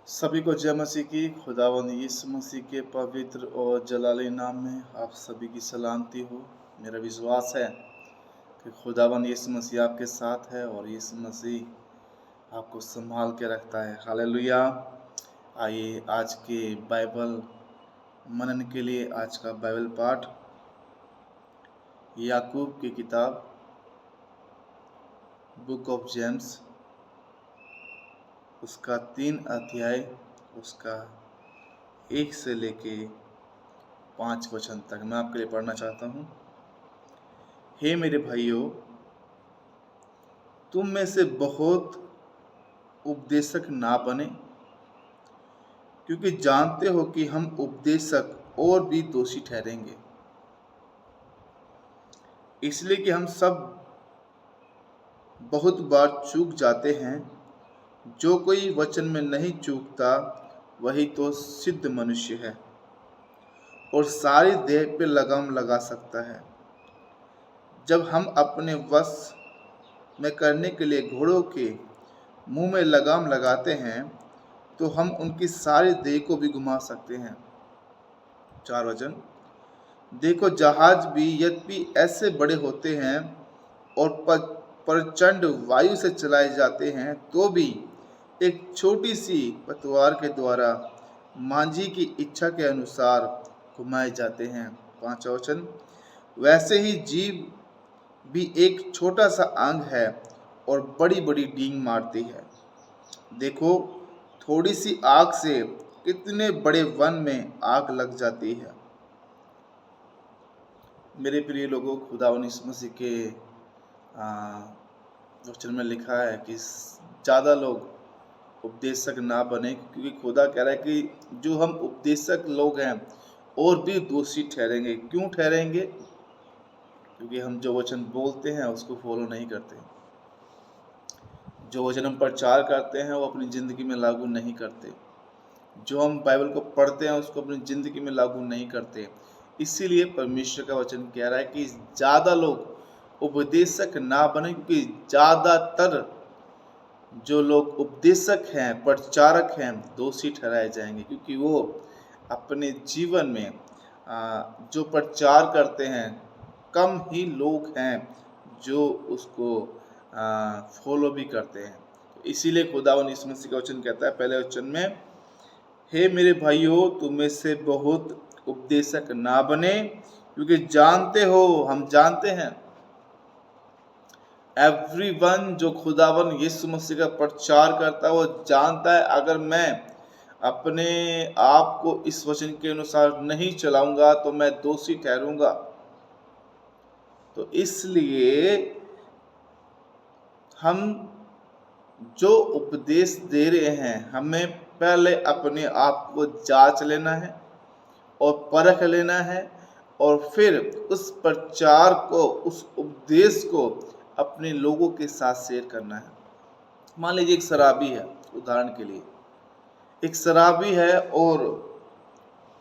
सभी को जय मसीह की। खुदावंद यीशु मसीह के पवित्र और जलाली नाम में आप सभी की सलामती हो। मेरा विश्वास है कि खुदावंद यीशु मसीह आपके साथ है और यीशु मसीह आपको संभाल के रखता है। हालेलुया। आइए आज के बाइबल मनन के लिए आज का बाइबल पाठ याकूब की किताब बुक ऑफ जेम्स, उसका 3 अध्याय, उसका 1 से लेके 5 वचन तक मैं आपके लिए पढ़ना चाहता हूँ। हे मेरे भाइयों, तुम में से बहुत उपदेशक ना बने, क्योंकि जानते हो कि हम उपदेशक और भी दोषी ठहरेंगे। इसलिए कि हम सब बहुत बार चूक जाते हैं। जो कोई वचन में नहीं चूकता वही तो सिद्ध मनुष्य है और सारी देह पे लगाम लगा सकता है। जब हम अपने वश में करने के लिए घोड़ों के मुंह में लगाम लगाते हैं तो हम उनकी सारी देह को भी घुमा सकते हैं। 4 वचन। देखो, जहाज भी यद्यपि ऐसे बड़े होते हैं और प्रचंड वायु से चलाए जाते हैं तो भी एक छोटी सी पतवार के द्वारा मांझी की इच्छा के अनुसार घुमाए जाते हैं। 5 वचन। वैसे ही जीव भी एक छोटा सा अंग है और बड़ी बड़ी डींग मारती है। देखो, थोड़ी सी आग से कितने बड़े वन में आग लग जाती है। मेरे प्रिय लोगों, खुदावंद यीशु मसीह के वचन में लिखा है कि ज़्यादा लोग उपदेशक ना बने, क्योंकि खुदा कह रहा है कि जो हम उपदेशक लोग हैं और भी दोषी ठहरेंगे। क्यों ठहरेंगे? क्योंकि हम जो वचन बोलते हैं उसको फॉलो नहीं करते। जो वचन हम प्रचार करते हैं वो अपनी ज़िंदगी में लागू नहीं करते। जो हम बाइबल को पढ़ते हैं उसको अपनी ज़िंदगी में लागू नहीं करते। इसीलिए परमेश्वर का वचन कह रहा है कि ज़्यादा लोग उपदेशक ना बने, क्योंकि ज़्यादातर जो लोग उपदेशक हैं, प्रचारक हैं, दोषी ठहराए जाएंगे। क्योंकि वो अपने जीवन में जो प्रचार करते हैं, कम ही लोग हैं जो उसको फॉलो भी करते हैं। तो इसीलिए खुदावंद यीशु मसीह का वचन कहता है पहले वचन में, हे मेरे भाइयों, तुम में से बहुत उपदेशक ना बने, क्योंकि जानते हो, हम जानते हैं, एवरीवन जो खुदावंद यीशु मसीह का प्रचार करता है वो जानता है, अगर मैं अपने आप को इस वचन के अनुसार नहीं चलाऊंगा तो मैं दोषी ठहरूंगा। तो इसलिए हम जो उपदेश दे रहे हैं, हमें पहले अपने आप को जांच लेना है और परख लेना है और फिर उस प्रचार को, उस उपदेश को अपने लोगों के साथ शेयर करना है। मान लीजिए एक शराबी है, उदाहरण के लिए एक शराबी है और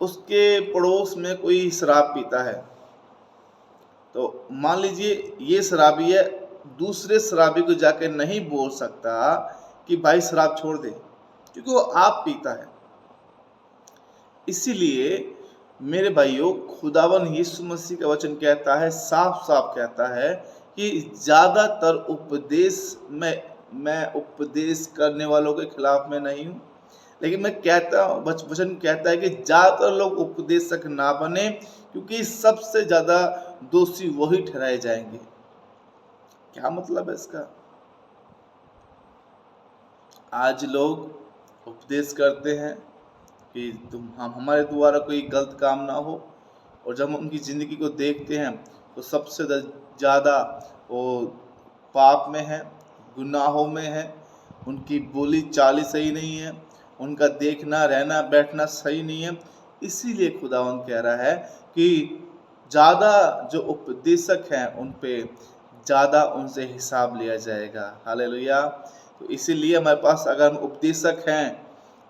उसके पड़ोस में कोई शराब पीता है। तो मान लीजिए ये शराबी है, दूसरे शराबी को जाके नहीं बोल सकता कि भाई शराब छोड़ दे, क्योंकि वो आप पीता है। इसीलिए मेरे भाइयों, खुदावंद यीशु मसीह का वचन कहता है, साफ साफ कहता है कि ज़्यादातर उपदेश मैं उपदेश करने वालों के खिलाफ में नहीं हूँ, लेकिन मैं कहता हूँ, वचन कहता है कि ज़्यादातर लोग उपदेशक ना बने, क्योंकि सबसे ज़्यादा दोषी वही ठहराए जाएंगे। क्या मतलब है इसका? आज लोग उपदेश करते हैं कि हम हमारे द्वारा कोई गलत काम ना हो, और जब हम उनकी ज़िंदगी को देखते हैं तो सबसे ज़्यादा वो पाप में है, गुनाहों में है, उनकी बोली चाली सही नहीं है, उनका देखना रहना बैठना सही नहीं है। इसीलिए खुदावंद कह रहा है कि ज़्यादा जो उपदेशक हैं उन पे ज़्यादा उनसे हिसाब लिया जाएगा। हालेलुया। तो इसीलिए हमारे पास अगर हम उपदेशक हैं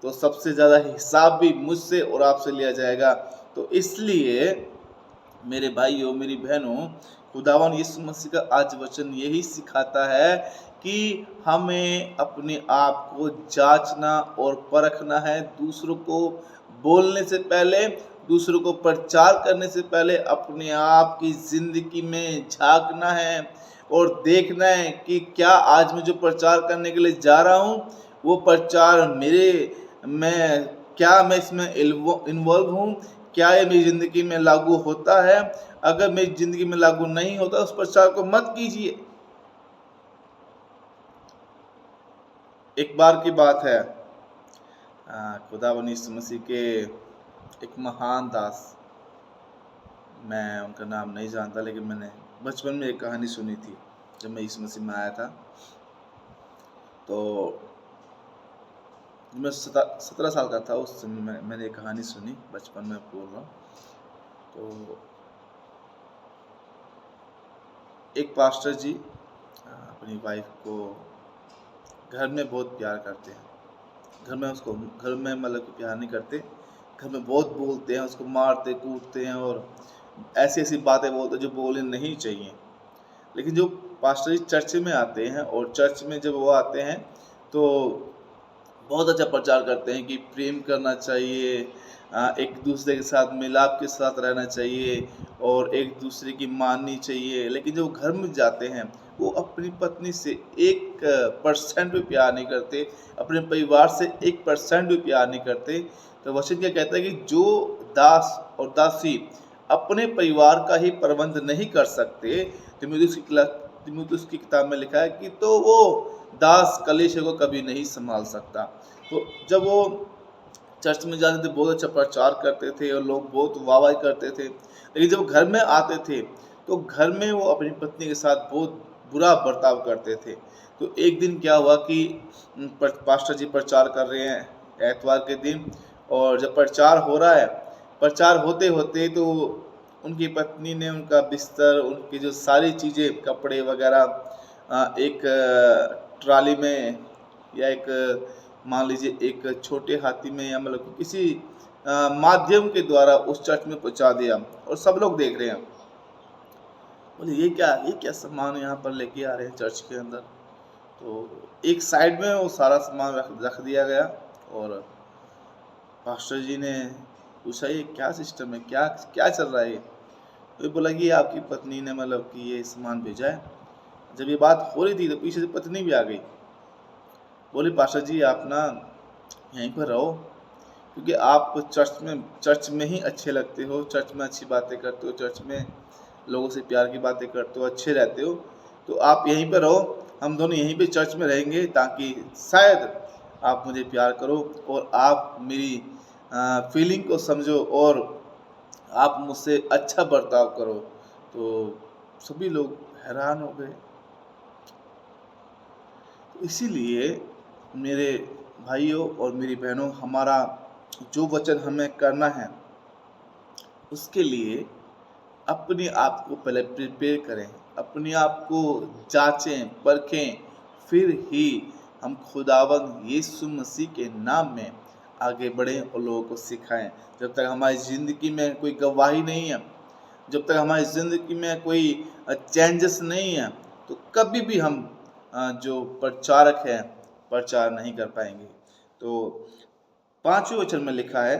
तो सबसे ज़्यादा हिसाब भी मुझसे और आपसे लिया जाएगा। तो इसलिए मेरे भाइयों, मेरी बहनों, खुदावन यीशु मसीह का आज वचन यही सिखाता है कि हमें अपने आप को जांचना और परखना है। दूसरों को बोलने से पहले, दूसरों को प्रचार करने से पहले अपने आप की जिंदगी में झांकना है और देखना है कि क्या आज मैं जो प्रचार करने के लिए जा रहा हूँ वो प्रचार मैं इसमें इन्वॉल्व हूँ, क्या ये मेरी जिंदगी में लागू होता है। अगर मेरी जिंदगी में लागू नहीं होता उस प्रचार को मत कीजिए। एक बार की बात है, खुदावन यीशु मसीह के एक महान दास, मैं उनका नाम नहीं जानता, लेकिन मैंने बचपन में एक कहानी सुनी थी। जब मैं यीशु मसीह में आया था तो मैं 17 साल का था, उस समय मैंने एक कहानी सुनी, बचपन में बोल रहा हूँ। तो एक पास्टर जी अपनी वाइफ को घर में बहुत प्यार करते हैं। घर में मतलब कि प्यार नहीं करते, घर में बहुत बोलते हैं, उसको मारते कूटते हैं और ऐसी ऐसी बातें बोलते हैं जो बोलनी नहीं चाहिए। लेकिन जो पास्टर जी चर्च में आते हैं और चर्च में जब वो आते हैं तो बहुत अच्छा प्रचार करते हैं कि प्रेम करना चाहिए, एक दूसरे के साथ मिलाप के साथ रहना चाहिए और एक दूसरे की माननी चाहिए। लेकिन जो घर में जाते हैं वो अपनी पत्नी से 1% भी प्यार नहीं करते, अपने परिवार से 1% भी प्यार नहीं करते। तो वचन क्या कहता है कि जो दास और दासी अपने परिवार का ही प्रबंध नहीं कर सकते, तीमुथियुस की किताब में लिखा है कि तो वो दास कलीसिया को कभी नहीं संभाल सकता। तो जब वो चर्च में जाते थे बहुत अच्छा प्रचार करते थे और लोग बहुत वाहवाही करते थे, लेकिन जब घर में आते थे तो घर में वो अपनी पत्नी के साथ बहुत बुरा बर्ताव करते थे। तो एक दिन क्या हुआ कि पास्टर जी प्रचार कर रहे हैं एतवार के दिन, और जब प्रचार हो रहा है, प्रचार होते होते तो उनकी पत्नी ने उनका बिस्तर, उनकी जो सारी चीज़ें, कपड़े वगैरह एक ट्राली में या एक मान लीजिए एक छोटे हाथी में या मतलब कि किसी माध्यम के द्वारा उस चर्च में पहुंचा दिया और सब लोग देख रहे हैं। बोले ये क्या सामान यहाँ पर लेके आ रहे हैं चर्च के अंदर। तो एक साइड में वो सारा सामान रख दिया गया और पास्टर जी ने पूछा ये क्या सिस्टम है, क्या क्या चल रहा है ये। तो बोला कि आपकी पत्नी ने मतलब कि ये सामान भेजा है। जब ये बात हो रही थी तो पीछे से पत्नी भी आ गई। बोले पास्टर जी आप ना यहीं पर रहो, क्योंकि आप चर्च में ही अच्छे लगते हो, चर्च में अच्छी बातें करते हो, चर्च में लोगों से प्यार की बातें करते हो, अच्छे रहते हो, तो आप यहीं पर रहो, हम दोनों यहीं पे चर्च में रहेंगे ताकि शायद आप मुझे प्यार करो और आप मेरी फीलिंग को समझो और आप मुझसे अच्छा बर्ताव करो। तो सभी लोग हैरान हो गए। इसीलिए मेरे भाइयों और मेरी बहनों, हमारा जो वचन हमें करना है उसके लिए अपने आप को पहले प्रिपेयर करें, अपने आप को जांचें परखें, फिर ही हम खुदावंद यीशु मसीह के नाम में आगे बढ़ें और लोगों को सिखाएं। जब तक हमारी ज़िंदगी में कोई गवाही नहीं है, जब तक हमारी ज़िंदगी में कोई चेंजेस नहीं है, तो कभी भी हम जो प्रचारक हैं प्रचार नहीं कर पाएंगे। तो 5वें वचन में लिखा है,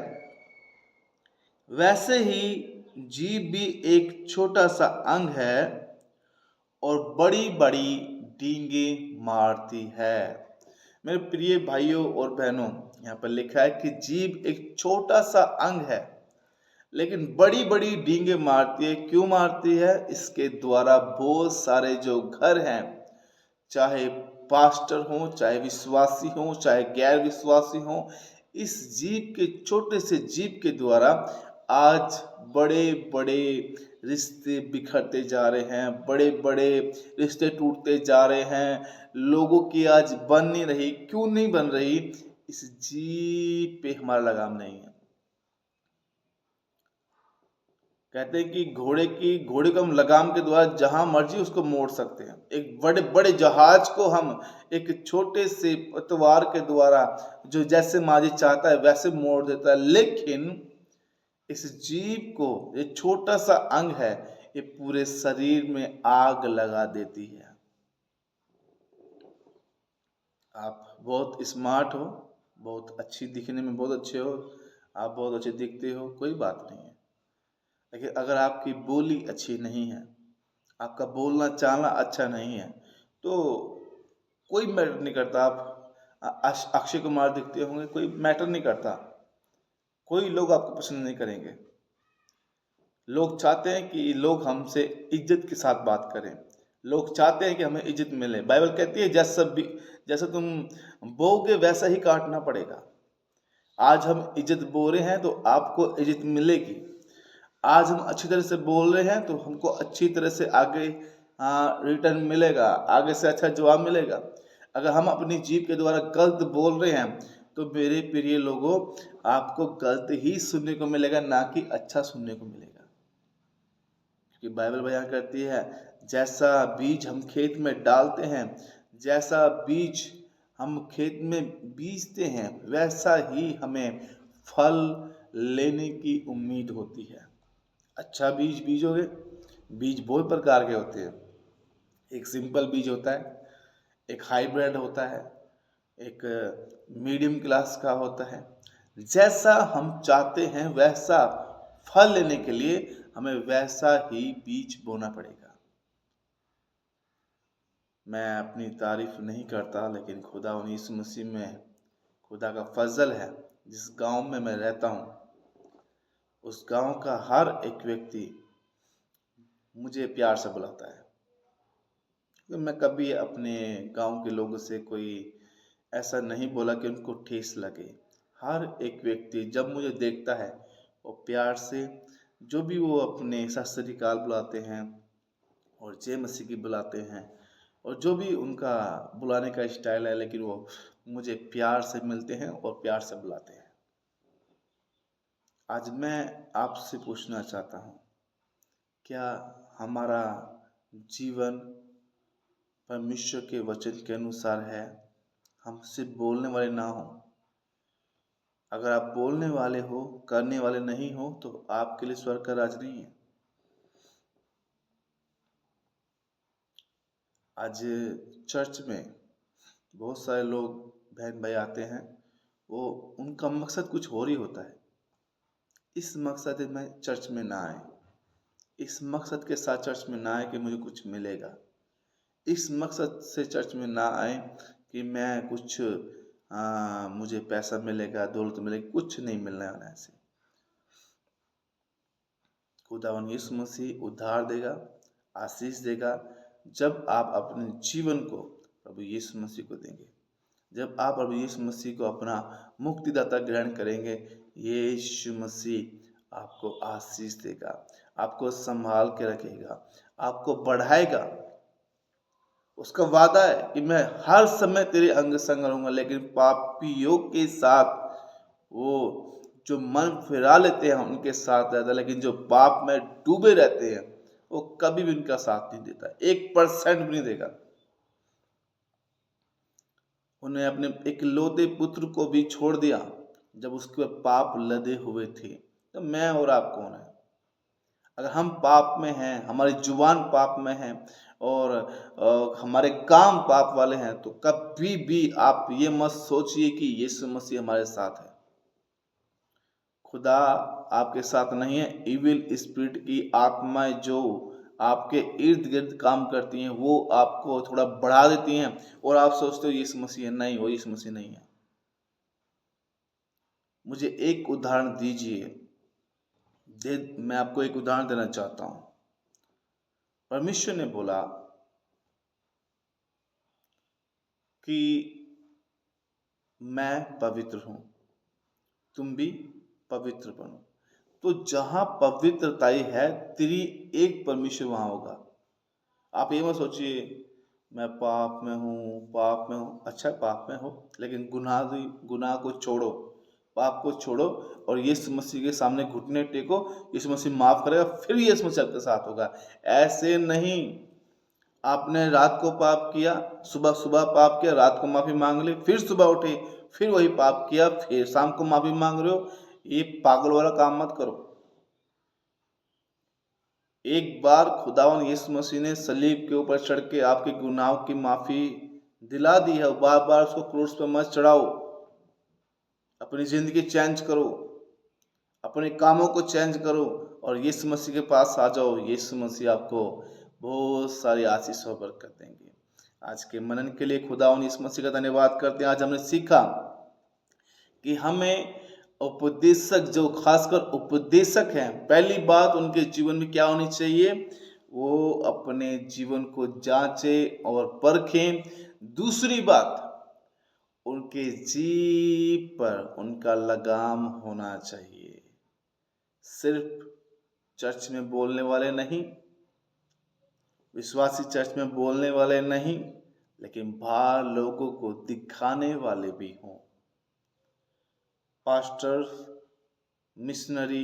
वैसे ही जीभ भी एक छोटा सा अंग है और बड़ी बड़ी डींगे मारती है। मेरे प्रिय भाइयों और बहनों, यहाँ पर लिखा है कि जीभ एक छोटा सा अंग है लेकिन बड़ी बड़ी डींगे मारती है। क्यों मारती है? इसके द्वारा बहुत सारे जो घर हैं, चाहे पास्टर हो, चाहे विश्वासी हो, चाहे गैर विश्वासी हो, इस जीभ के छोटे से जीभ के द्वारा आज बड़े बड़े रिश्ते बिखरते जा रहे हैं, बड़े बड़े रिश्ते टूटते जा रहे हैं। लोगों की आज बन नहीं रही। क्यों नहीं बन रही? इस जीभ पे हमारा लगाम नहीं है। कहते हैं कि घोड़े को हम लगाम के द्वारा जहां मर्जी उसको मोड़ सकते हैं। एक बड़े बड़े जहाज को हम एक छोटे से पतवार के द्वारा जो जैसे माजी चाहता है वैसे मोड़ देता है। लेकिन इस जीव को, ये छोटा सा अंग है, ये पूरे शरीर में आग लगा देती है। आप बहुत स्मार्ट हो, बहुत अच्छी दिखने में बहुत अच्छे हो, आप बहुत अच्छे दिखते हो, कोई बात नहीं है, लेकिन अगर आपकी बोली अच्छी नहीं है, आपका बोलना चालना अच्छा नहीं है, तो कोई मैटर नहीं करता। आप अक्षय कुमार दिखते होंगे, कोई मैटर नहीं करता, कोई लोग आपको पसंद नहीं करेंगे। लोग चाहते हैं कि लोग हमसे इज्जत के साथ बात करें, लोग चाहते हैं कि हमें इज्जत मिले। बाइबल कहती है जैसा तुम बोओगे वैसा ही काटना पड़ेगा। आज हम इज्जत बो रहे हैं तो आपको इज्जत मिलेगी। आज हम अच्छी तरह से बोल रहे हैं तो हमको अच्छी तरह से आगे रिटर्न मिलेगा, आगे से अच्छा जवाब मिलेगा। अगर हम अपनी जीभ के द्वारा गलत बोल रहे हैं तो मेरे प्रिय लोगों, आपको गलत ही सुनने को मिलेगा, ना कि अच्छा सुनने को मिलेगा। क्योंकि बाइबल बयान करती है, जैसा बीज हम खेत में डालते हैं, जैसा बीज हम खेत में बीजते हैं, वैसा ही हमें फल लेने की उम्मीद होती है। अच्छा बीज बीजोगे। बीज बहुत प्रकार के होते हैं। एक सिंपल बीज होता है, एक हाइब्रिड होता है, एक मीडियम क्लास का होता है। जैसा हम चाहते हैं वैसा फल लेने के लिए हमें वैसा ही बीज बोना पड़ेगा। मैं अपनी तारीफ नहीं करता, लेकिन खुदा यीशु मसीह में खुदा का फजल है। जिस गांव में मैं रहता हूँ, उस गांव का हर एक व्यक्ति मुझे प्यार से बुलाता है। तो मैं कभी अपने गांव के लोगों से कोई ऐसा नहीं बोला कि उनको ठेस लगे। हर एक व्यक्ति जब मुझे देखता है वो प्यार से, जो भी वो अपने सत श्री अकाल बुलाते हैं और जय मसीह की बुलाते हैं, और जो भी उनका बुलाने का स्टाइल है, लेकिन वो मुझे प्यार से मिलते हैं और प्यार से बुलाते हैं। आज मैं आपसे पूछना चाहता हूँ, क्या हमारा जीवन परमेश्वर के वचन के अनुसार है? हम सिर्फ बोलने वाले ना हो। अगर आप बोलने वाले हो, करने वाले नहीं हो, तो आपके लिए स्वर्ग का राज नहीं है। आज चर्च में बहुत सारे लोग बहन भाई आते हैं, वो उनका मकसद कुछ और ही होता है। इस मकसद में चर्च में ना आए, इस मकसद के साथ चर्च में ना आए कि मुझे कुछ मिलेगा। इस मकसद से चर्च में ना आए कि मैं कुछ मुझे पैसा मिलेगा, दौलत मिलेगी, कुछ नहीं मिलने वाला है। ऐसे खुदावन यीशु मसीह उद्धार देगा, आशीष देगा, जब आप अपने जीवन को प्रभु यीशु मसीह को देंगे। जब आप प्रभु यीशु मसीह को अपना मुक्तिदाता ग्रहण करेंगे, यीशु मसीह आपको आशीष देगा, आपको संभाल के रखेगा, आपको बढ़ाएगा। उसका वादा है कि मैं हर समय तेरे अंग संग रहूंगा। लेकिन पापियों के साथ, वो जो मन फिरा लेते हैं उनके साथ रहता है, लेकिन जो पाप में डूबे रहते हैं वो कभी भी उनका साथ नहीं देता, 1% भी नहीं देगा। उन्हें अपने इकलौते पुत्र को भी छोड़ दिया जब उसके पाप लदे हुए थे। तो मैं और आप कौन है? अगर हम पाप में हैं, हमारी जुबान पाप में है और हमारे काम पाप वाले हैं, तो कभी भी आप ये मत सोचिए कि यीशु मसीह हमारे साथ है। खुदा आपके साथ नहीं है। इविल स्पिरिट की आत्माएं जो आपके इर्द गिर्द काम करती हैं, वो आपको थोड़ा बढ़ा देती हैं और आप सोचते हो यीशु मसीह है। नहीं, वो यीशु मसीह नहीं है। मुझे एक उदाहरण दीजिए। मैं आपको एक उदाहरण देना चाहता हूं। परमेश्वर ने बोला कि मैं पवित्र हूं, तुम भी पवित्र बनो। तो जहां पवित्रताई है, तेरी एक परमेश्वर वहां होगा। आप ये मत सोचिए मैं पाप में हूँ, पाप में हूँ। अच्छा, पाप में हो, लेकिन गुनाह को छोड़ो, पाप को छोड़ो और यीशु मसीह के सामने घुटने टेको। यीशु मसीह माफ करेगा, फिर यीशु मसीह आपके साथ होगा। ऐसे नहीं, आपने रात को पाप किया, सुबह सुबह पाप किया, रात को माफी मांग ली, फिर सुबह उठे फिर वही पाप किया, फिर शाम को माफी मांग रहे हो। ये पागल वाला काम मत करो। एक बार खुदावन यीशु मसीह ने सलीब के ऊपर चढ़ के आपके गुनाहों की माफ़ी दिला दी है। बार बार उसको क्रूस पर मत चढ़ाओ, अपनी ज़िंदगी चेंज करो, अपने कामों को चेंज करो और यीशु मसीह के पास आ जाओ। यीशु मसीह आपको बहुत सारी आशीष और बरकत देंगे। आज के मनन के लिए खुदावन यीशु मसीह का धन्यवाद करते हैं। आज हमने सीखा कि हमें उपदेशक, जो खासकर उपदेशक हैं, पहली बात उनके जीवन में क्या होनी चाहिए, वो अपने जीवन को जांचें और परखें। दूसरी बात, उनके जीभ पर उनका लगाम होना चाहिए। सिर्फ चर्च में बोलने वाले नहीं, विश्वासी चर्च में बोलने वाले नहीं, लेकिन बाहर लोगों को दिखाने वाले भी हों। Pastor, missionary,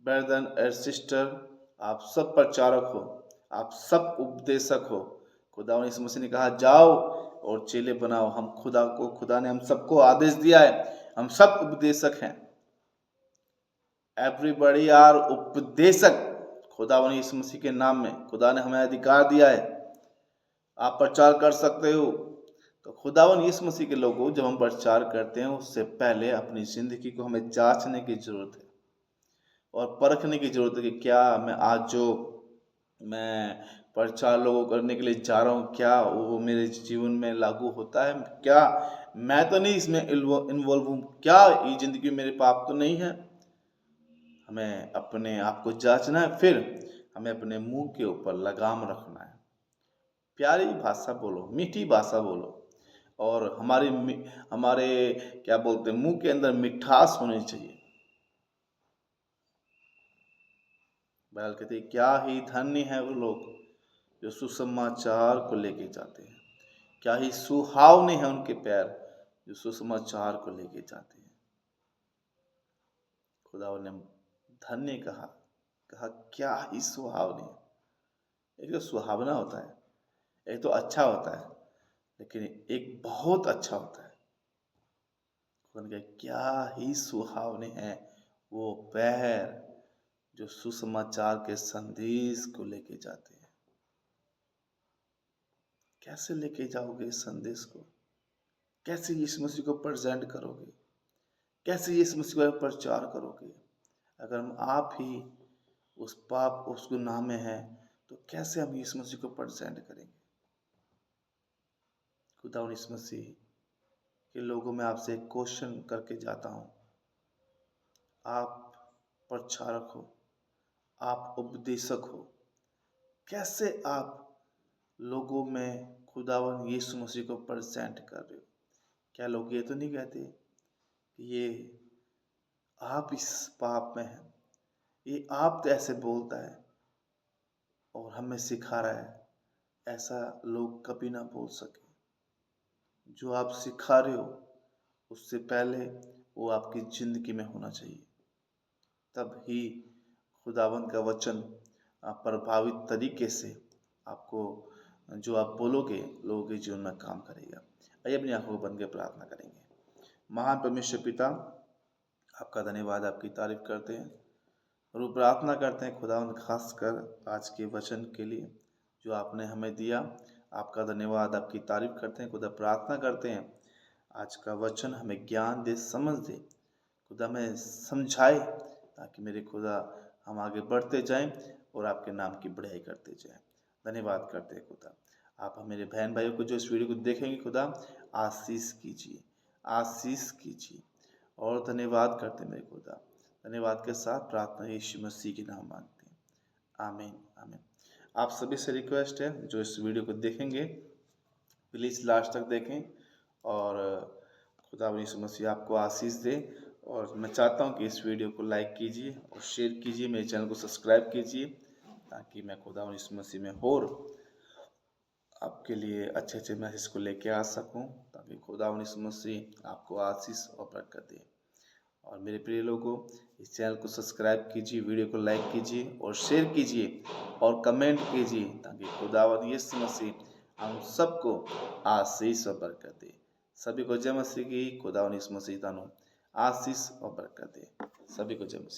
brother and sister, आप सब प्रचारक हो, आप सब उपदेशक हो। खुदा यीशु मसीह ने कहा जाओ और चेले बनाओ। खुदा ने हम सबको आदेश दिया है, हम सब उपदेशक हैं। एवरीबॉडी आर उपदेशक। खुदा यीशु मसीह के नाम में खुदा ने हमें अधिकार दिया है, आप प्रचार कर सकते हो। तो खुदावन यीशु मसीह के लोगों, जब हम प्रचार करते हैं उससे पहले अपनी ज़िंदगी को हमें जांचने की ज़रूरत है और परखने की ज़रूरत है कि क्या मैं आज जो मैं प्रचार लोगों करने के लिए जा रहा हूँ, क्या वो मेरे जीवन में लागू होता है, क्या मैं तो नहीं इसमें इन्वॉल्व हूँ, क्या ये ज़िंदगी मेरे पाप तो नहीं है। हमें अपने आप को जांचना है, फिर हमें अपने मुंह के ऊपर लगाम रखना है। प्यारी भाषा बोलो, मीठी भाषा बोलो और हमारे क्या बोलते हैं, मुंह के अंदर मिठास होनी चाहिए। बाइबल कहते हैं क्या ही धन्य है वो लोग जो सुसमाचार को लेके जाते हैं, क्या ही सुहावने हैं उनके पैर जो सुसमाचार को लेके जाते हैं। खुदा ने धन्य कहा क्या ही सुहावने। एक तो सुहावना होता है, एक तो अच्छा होता है, लेकिन एक बहुत अच्छा होता है। क्या ही सुहावने हैं वो पैर जो सुसमाचार के संदेश को लेके जाते हैं। कैसे लेके जाओगे इस संदेश को, कैसे यीशु मसीह को प्रेजेंट करोगे, कैसे यीशु मसीह को प्रचार करोगे अगर हम आप ही उस पाप उस गुनाह में हैं, तो कैसे हम यीशु मसीह को प्रेजेंट करेंगे। खुदा यीशु मसीह के लोगों में आपसे एक क्वेश्चन करके जाता हूँ। आप प्रचारक हो, आप उपदेशक हो, कैसे आप लोगों में खुदावन यीशु मसीह को प्रेजेंट कर रहे हो। क्या लोग ये तो नहीं कहते कि ये आप इस पाप में हैं, ये आप तो ऐसे बोलता है और हमें सिखा रहा है। ऐसा लोग कभी ना बोल सके। जो आप सिखा रहे हो उससे पहले वो आपकी ज़िंदगी में होना चाहिए, तब ही खुदावन का वचन प्रभावित तरीके से आपको जो आप बोलोगे लोगों के जीवन में काम करेगा। आइए अपनी आंखों को बंद के प्रार्थना करेंगे। महान परमेश्वर पिता, आपका धन्यवाद, आपकी तारीफ करते हैं और वो प्रार्थना करते हैं खुदावन खासकर आज के वचन के लिए जो आपने हमें दिया। आपका धन्यवाद, आपकी तारीफ करते हैं खुदा। प्रार्थना करते हैं आज का वचन हमें ज्ञान दे, समझ दे, खुदा हमें समझाए, ताकि मेरे खुदा हम आगे बढ़ते जाएं और आपके नाम की बढ़ाई करते जाएं। धन्यवाद करते हैं खुदा। आप मेरे बहन भाइयों को जो इस वीडियो को देखेंगे खुदा आशीष कीजिए, आशीष कीजिए और धन्यवाद करते हैं मेरे खुदा। धन्यवाद के साथ प्रार्थना यीशु मसीह के नाम मांगते हैं, आमीन आमीन। आप सभी से रिक्वेस्ट है जो इस वीडियो को देखेंगे प्लीज़ लास्ट तक देखें और खुदा यीशु मसीह आपको आशीष दे। और मैं चाहता हूं कि इस वीडियो को लाइक कीजिए और शेयर कीजिए, मेरे चैनल को सब्सक्राइब कीजिए, ताकि मैं खुदा यीशु मसीह में और आपके लिए अच्छे अच्छे मैसेज को लेके आ सकूं, ताकि खुदा यीशु मसीह आपको आशीष और बरकत दे। और मेरे प्रिय लोगों, इस चैनल को सब्सक्राइब कीजिए, वीडियो को लाइक कीजिए और शेयर कीजिए और कमेंट कीजिए, ताकि खुदावंद यीशु मसीह हम सबको आशीष और बरकत दे। सभी को जय मसीह की। खुदावंद यीशु मसीह तानु आशीष और बरकत दे। सभी को जय मसीह।